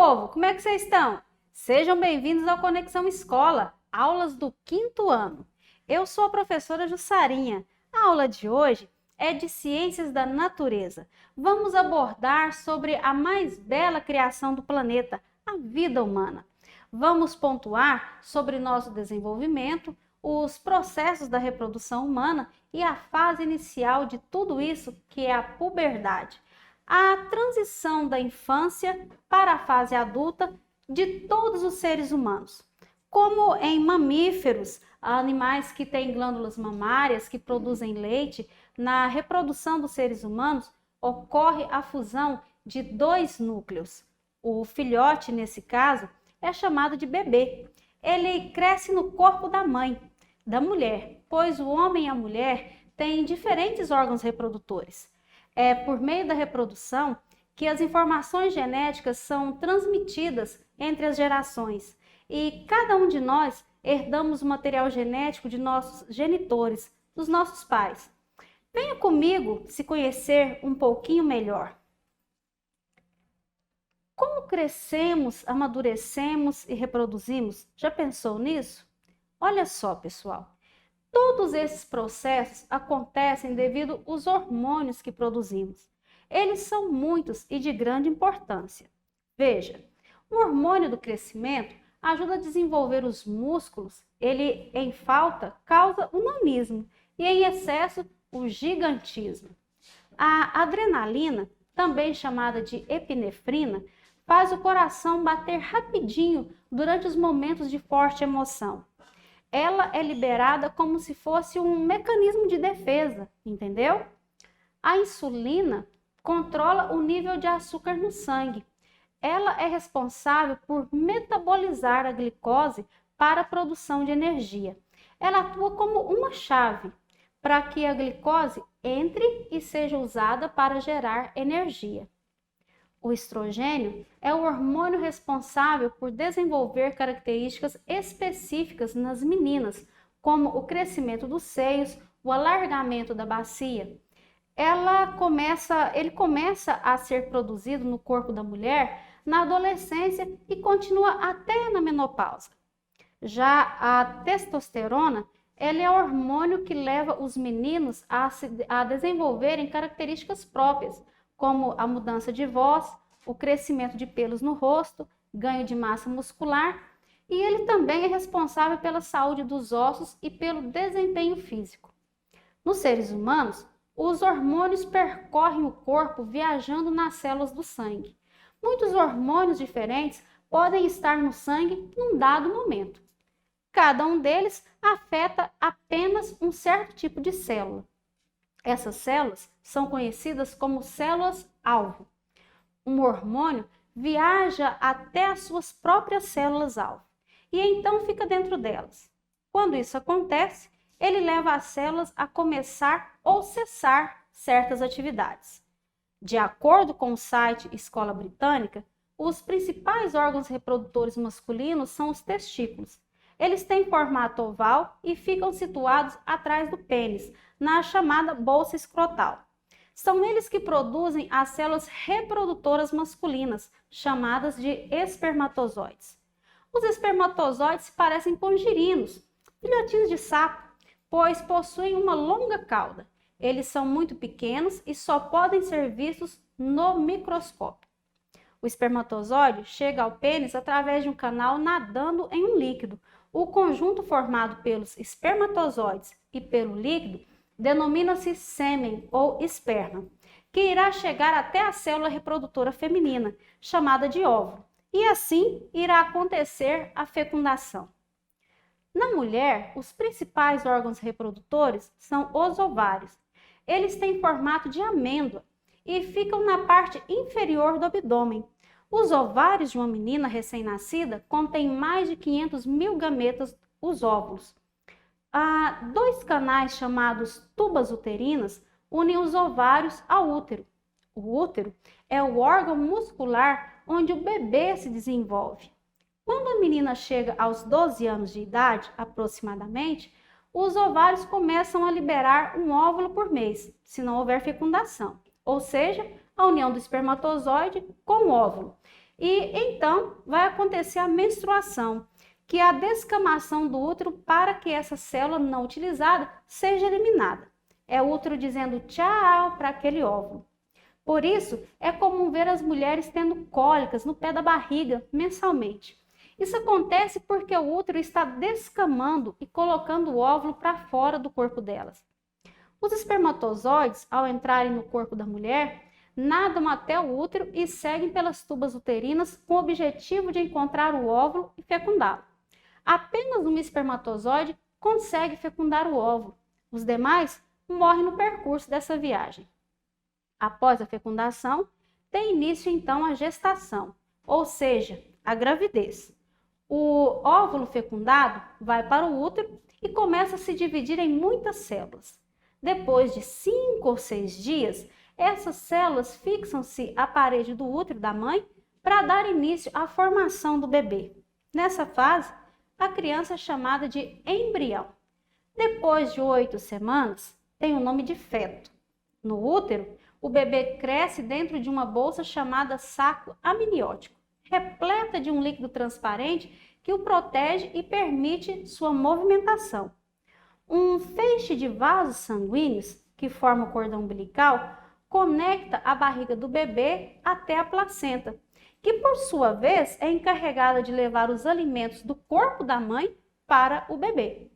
povo, como é que vocês estão? Sejam bem-vindos ao Conexão Escola, aulas do 5º ano. Eu sou a professora Jussarinha. A aula de hoje é de Ciências da Natureza. Vamos abordar sobre a mais bela criação do planeta, a vida humana. Vamos pontuar sobre nosso desenvolvimento, os processos da reprodução humana e a fase inicial de tudo isso, que é a puberdade. A transição da infância para a fase adulta de todos os seres humanos. Como em mamíferos, animais que têm glândulas mamárias que produzem leite, na reprodução dos seres humanos ocorre a fusão de dois núcleos. O filhote, nesse caso, é chamado de bebê. Ele cresce no corpo da mãe, da mulher, pois o homem e a mulher têm diferentes órgãos reprodutores. É por meio da reprodução que as informações genéticas são transmitidas entre as gerações e cada um de nós herdamos o material genético de nossos genitores, dos nossos pais. Venha comigo se conhecer um pouquinho melhor. Como crescemos, amadurecemos e reproduzimos? Já pensou nisso? Olha só, pessoal. Todos esses processos acontecem devido aos hormônios que produzimos. Eles são muitos e de grande importância. Veja, o hormônio do crescimento ajuda a desenvolver os músculos, ele em falta causa o nanismo e em excesso o gigantismo. A adrenalina, também chamada de epinefrina, faz o coração bater rapidinho durante os momentos de forte emoção. Ela é liberada como se fosse um mecanismo de defesa, entendeu? A insulina controla o nível de açúcar no sangue. Ela é responsável por metabolizar a glicose para a produção de energia. Ela atua como uma chave para que a glicose entre e seja usada para gerar energia. O estrogênio é o hormônio responsável por desenvolver características específicas nas meninas, como o crescimento dos seios, o alargamento da bacia. Ele começa a ser produzido no corpo da mulher na adolescência e continua até na menopausa. Já a testosterona, ela é o hormônio que leva os meninos a desenvolverem características próprias, como a mudança de voz, o crescimento de pelos no rosto, ganho de massa muscular, e ele também é responsável pela saúde dos ossos e pelo desempenho físico. Nos seres humanos, os hormônios percorrem o corpo viajando nas células do sangue. Muitos hormônios diferentes podem estar no sangue num dado momento. Cada um deles afeta apenas um certo tipo de célula. Essas células são conhecidas como células-alvo. Um hormônio viaja até as suas próprias células-alvo e então fica dentro delas. Quando isso acontece, ele leva as células a começar ou cessar certas atividades. De acordo com o site Escola Britânica, os principais órgãos reprodutores masculinos são os testículos. Eles têm formato oval e ficam situados atrás do pênis, na chamada bolsa escrotal. São eles que produzem as células reprodutoras masculinas, chamadas de espermatozoides. Os espermatozoides se parecem com girinos, filhotinhos de sapo, pois possuem uma longa cauda. Eles são muito pequenos e só podem ser vistos no microscópio. O espermatozoide chega ao pênis através de um canal nadando em um líquido. O conjunto formado pelos espermatozoides e pelo líquido denomina-se sêmen ou esperma, que irá chegar até a célula reprodutora feminina, chamada de óvulo, e assim irá acontecer a fecundação. Na mulher, os principais órgãos reprodutores são os ovários. Eles têm formato de amêndoa e ficam na parte inferior do abdômen. Os ovários de uma menina recém-nascida contêm mais de 500 mil gametas, os óvulos. Há dois canais chamados tubas uterinas unem os ovários ao útero. O útero é o órgão muscular onde o bebê se desenvolve. Quando a menina chega aos 12 anos de idade, aproximadamente, os ovários começam a liberar um óvulo por mês, se não houver fecundação, ou seja, a união do espermatozoide com o óvulo. E então vai acontecer a menstruação, que é a descamação do útero para que essa célula não utilizada seja eliminada. É o útero dizendo tchau para aquele óvulo. Por isso, é comum ver as mulheres tendo cólicas no pé da barriga mensalmente. Isso acontece porque o útero está descamando e colocando o óvulo para fora do corpo delas. Os espermatozoides, ao entrarem no corpo da mulher, nadam até o útero e seguem pelas tubas uterinas com o objetivo de encontrar o óvulo e fecundá-lo. Apenas um espermatozoide consegue fecundar o óvulo. Os demais morrem no percurso dessa viagem. Após a fecundação, tem início então a gestação, ou seja, a gravidez. O óvulo fecundado vai para o útero e começa a se dividir em muitas células. Depois de 5 ou 6 dias, essas células fixam-se à parede do útero da mãe para dar início à formação do bebê. Nessa fase, a criança é chamada de embrião. Depois de 8 semanas, tem o nome de feto. No útero, o bebê cresce dentro de uma bolsa chamada saco amniótico, repleta de um líquido transparente que o protege e permite sua movimentação. Um feixe de vasos sanguíneos, que forma o cordão umbilical, conecta a barriga do bebê até a placenta, que por sua vez é encarregada de levar os alimentos do corpo da mãe para o bebê.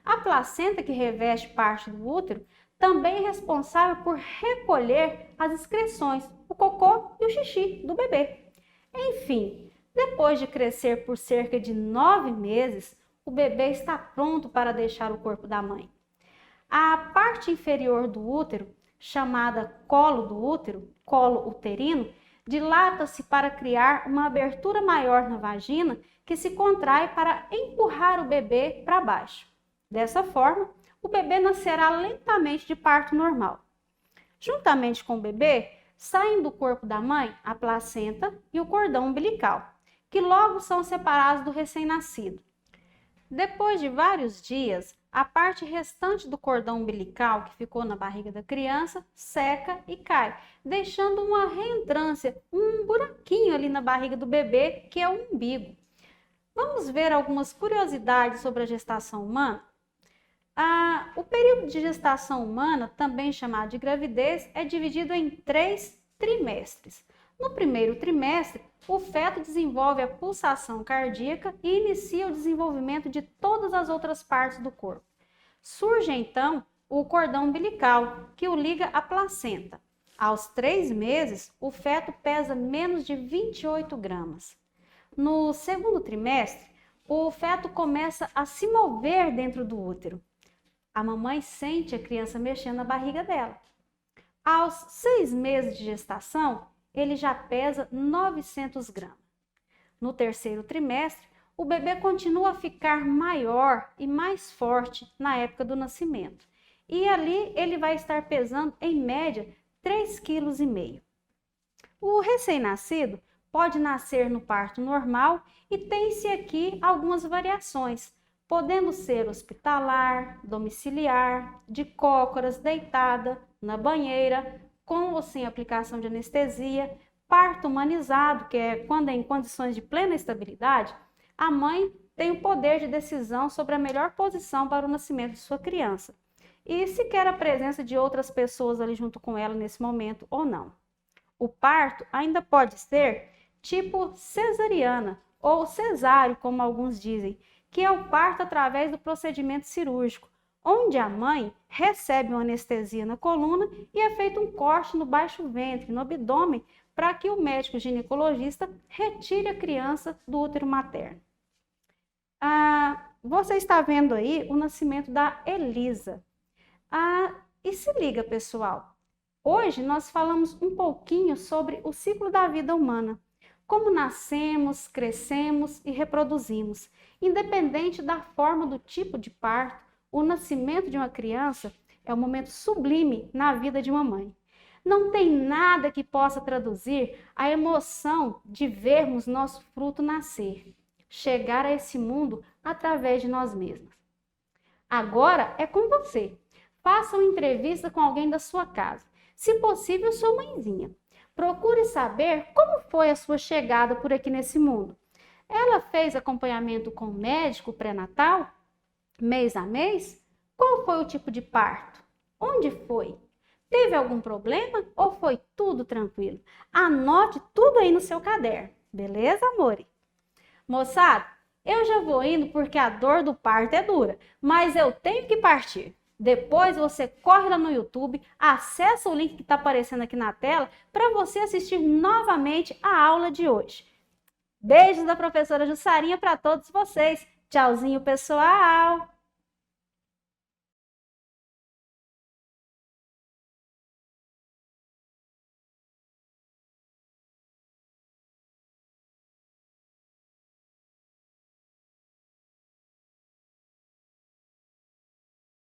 A placenta, que reveste parte do útero, também é responsável por recolher as excreções, o cocô e o xixi do bebê. Enfim, depois de crescer por cerca de 9 meses, o bebê está pronto para deixar o corpo da mãe. A parte inferior do útero, chamada colo do útero, colo uterino, dilata-se para criar uma abertura maior na vagina que se contrai para empurrar o bebê para baixo. Dessa forma, o bebê nascerá lentamente de parto normal. Juntamente com o bebê, saem do corpo da mãe a placenta e o cordão umbilical, que logo são separados do recém-nascido. Depois de vários dias, a parte restante do cordão umbilical que ficou na barriga da criança seca e cai, deixando uma reentrância, um buraquinho ali na barriga do bebê, que é o umbigo. Vamos ver algumas curiosidades sobre a gestação humana? O período de gestação humana, também chamado de gravidez, é dividido em 3 trimestres. No primeiro trimestre, o feto desenvolve a pulsação cardíaca e inicia o desenvolvimento de todas as outras partes do corpo. Surge então o cordão umbilical, que o liga à placenta. Aos 3 meses, o feto pesa menos de 28 gramas. No segundo trimestre, o feto começa a se mover dentro do útero. A mamãe sente a criança mexendo na barriga dela. Aos 6 meses de gestação, ele já pesa 900 gramas. No terceiro trimestre, o bebê continua a ficar maior e mais forte na época do nascimento. E ali ele vai estar pesando, em média, 3,5 kg. O recém-nascido pode nascer no parto normal e tem-se aqui algumas variações, podendo ser hospitalar, domiciliar, de cócoras, deitada, na banheira, com ou sem aplicação de anestesia, parto humanizado, que é quando em condições de plena estabilidade, a mãe tem o poder de decisão sobre a melhor posição para o nascimento de sua criança, e se quer a presença de outras pessoas ali junto com ela nesse momento ou não. O parto ainda pode ser tipo cesariana ou cesáreo, como alguns dizem, que é o parto através do procedimento cirúrgico, onde a mãe recebe uma anestesia na coluna e é feito um corte no baixo ventre, no abdômen, para que o médico ginecologista retire a criança do útero materno. Você está vendo aí o nascimento da Elisa. E se liga, pessoal, hoje nós falamos um pouquinho sobre o ciclo da vida humana, como nascemos, crescemos e reproduzimos. Independente da forma do tipo de parto, o nascimento de uma criança é um momento sublime na vida de uma mãe. Não tem nada que possa traduzir a emoção de vermos nosso fruto nascer, chegar a esse mundo através de nós mesmas. Agora é com você. Faça uma entrevista com alguém da sua casa, se possível, sua mãezinha, Procure saber como foi a sua chegada por aqui nesse mundo. Ela fez acompanhamento com o médico pré-natal, mês a mês? Qual foi o tipo de parto? Onde foi? Teve algum problema ou foi tudo tranquilo? Anote tudo aí no seu caderno, beleza, amore? Moçada, eu já vou indo porque a dor do parto é dura, mas eu tenho que partir. Depois você corre lá no YouTube, acessa o link que está aparecendo aqui na tela para você assistir novamente a aula de hoje. Beijos da professora Jussarinha para todos vocês. Tchauzinho, pessoal!